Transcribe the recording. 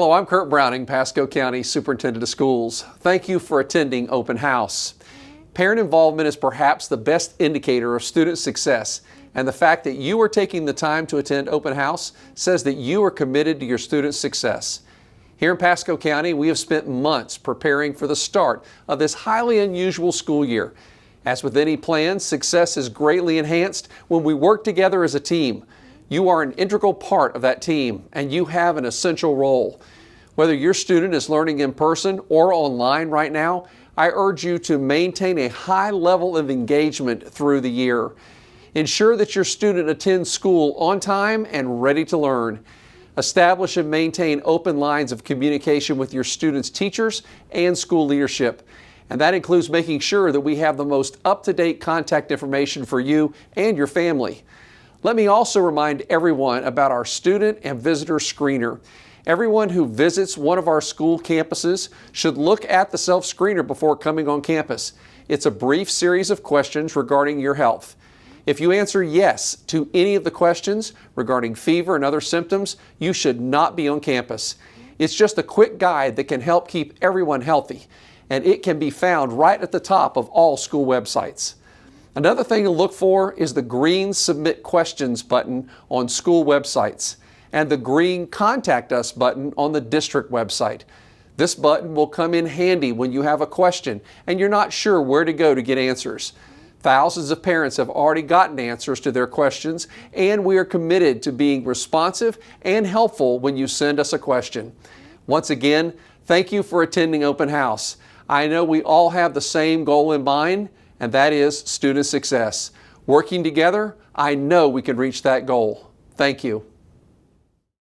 Hello, I'm Kurt Browning, Pasco County Superintendent of Schools. Thank you for attending Open House. Parent involvement is perhaps the best indicator of student success, and the fact that you are taking the time to attend Open House says that you are committed to your students' success. Here in Pasco County, we have spent months preparing for the start of this highly unusual school year. As with any plan, success is greatly enhanced when we work together as a team. You are an integral part of that team, and you have an essential role. Whether your student is learning in person or online right now, I urge you to maintain a high level of engagement through the year. Ensure that your student attends school on time and ready to learn. Establish and maintain open lines of communication with your students' teachers and school leadership. And that includes making sure that we have the most up-to-date contact information for you and your family. Let me also remind everyone about our student and visitor screener. Everyone who visits one of our school campuses should look at the self-screener before coming on campus. It's a brief series of questions regarding your health. If you answer yes to any of the questions regarding fever and other symptoms, you should not be on campus. It's just a quick guide that can help keep everyone healthy, and it can be found right at the top of all school websites. Another thing to look for is the green Submit Questions button on school websites and the green Contact Us button on the district website. This button will come in handy when you have a question and you're not sure where to go to get answers. Thousands of parents have already gotten answers to their questions, and we are committed to being responsive and helpful when you send us a question. Once again, thank you for attending Open House. I know we all have the same goal in mind, and that is student success. Working together, I know we can reach that goal. Thank you.